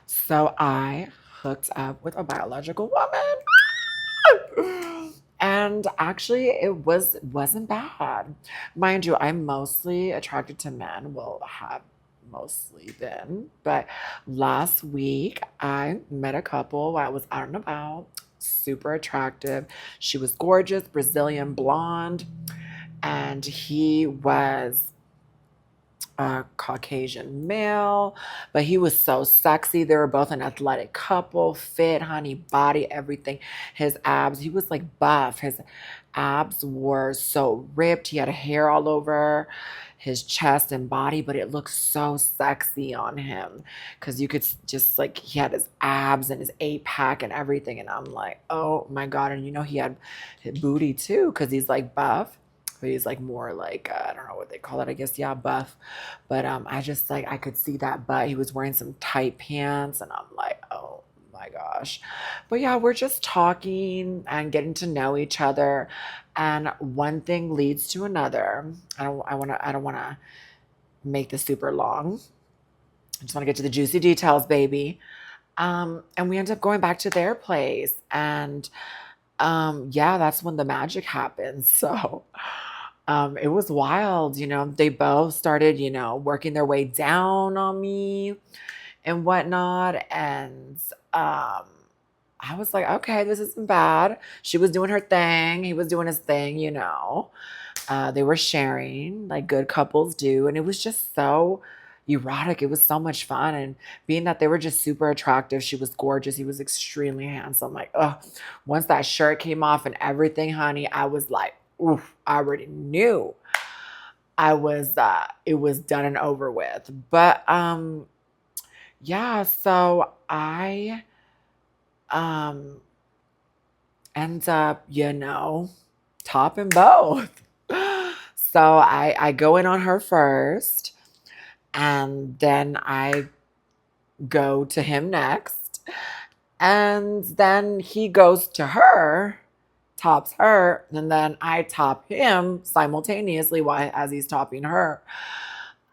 So I hooked up with a biological woman. And actually it wasn't bad. Mind you, I'm mostly attracted to men. Well, have mostly been. But last week I met a couple while I was out and about. Super attractive. She was gorgeous, Brazilian blonde, and he was a Caucasian male, but he was so sexy. They were both an athletic couple, fit, honey, body, everything. His abs, he was like buff. His abs were so ripped. He had hair all over his chest and body, but it looked so sexy on him because you could just like he had his abs and his eight pack and everything. And I'm like, oh my God. And he had his booty too because he's like buff. But he's like more like I don't know what they call it. I guess yeah, buff. But I just like I could see that butt. He was wearing some tight pants, and I'm like, oh my gosh. But yeah, we're just talking and getting to know each other, and one thing leads to another. I don't wanna make this super long. I just want to get to the juicy details, baby. And we end up going back to their place, and yeah, that's when the magic happens. So it was wild. They both started, working their way down on me and whatnot. And um, I was like, okay, this isn't bad. She was doing her thing. He was doing his thing. They were sharing like good couples do. And it was just so erotic. It was so much fun. And being that they were just super attractive, she was gorgeous. He was extremely handsome. Like, once that shirt came off and everything, honey, I was like, oof, I already knew it was done and over with. But yeah, so I um end up, topping both. So I go in on her first, and then I go to him next, and then he goes to her, tops her, and then I top him simultaneously while as he's topping her.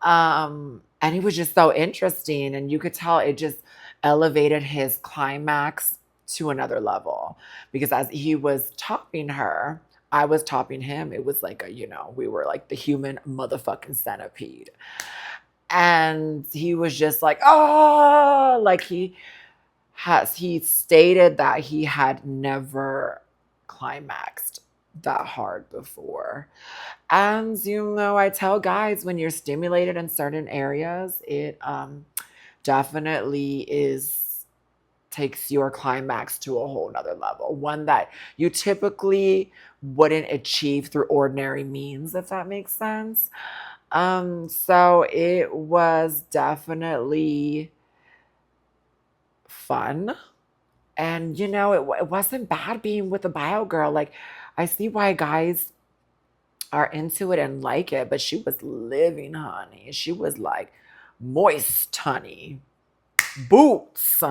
And he was just so interesting, and you could tell it just elevated his climax to another level because as he was topping her, I was topping him. It was like we were like the human motherfucking centipede. And he was just like, oh, like he stated that he had never climaxed that hard before. And I tell guys when you're stimulated in certain areas, it definitely is takes your climax to a whole nother level. One that you typically wouldn't achieve through ordinary means, if that makes sense. So it was definitely fun. And it wasn't bad being with a bio girl. Like I see why guys are into it and like it, but she was living, honey. She was like moist, honey, boots.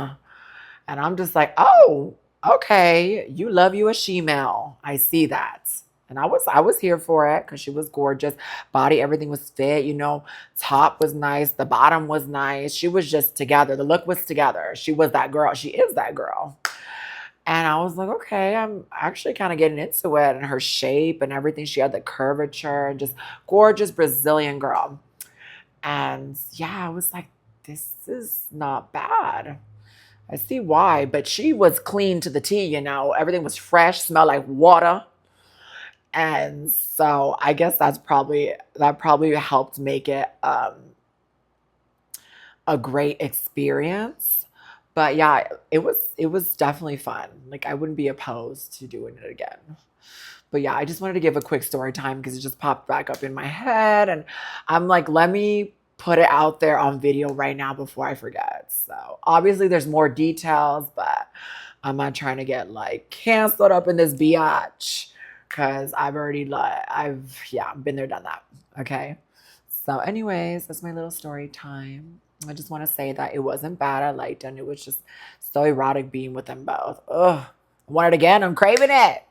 And I'm just like, oh, okay, you love you a she-male. I see that. And I was here for it because she was gorgeous. Body, everything was fit, top was nice, the bottom was nice. She was just together. The look was together. She was that girl. She is that girl. And I was like, okay, I'm actually kind of getting into it and her shape and everything. She had the curvature and just gorgeous Brazilian girl. And yeah, I was like, this is not bad. I see why, but she was clean to the T. Everything was fresh, smelled like water. And so I guess that probably helped make it a great experience. But yeah, it was definitely fun. Like I wouldn't be opposed to doing it again. But yeah, I just wanted to give a quick story time because it just popped back up in my head. And I'm like, let me put it out there on video right now before I forget. So obviously there's more details, but I'm not trying to get like canceled up in this biatch because I've been there, done that. Okay. So, anyways, that's my little story time. I just want to say that it wasn't bad. I liked it. And it was just so erotic being with them both. Ugh. I want it again. I'm craving it.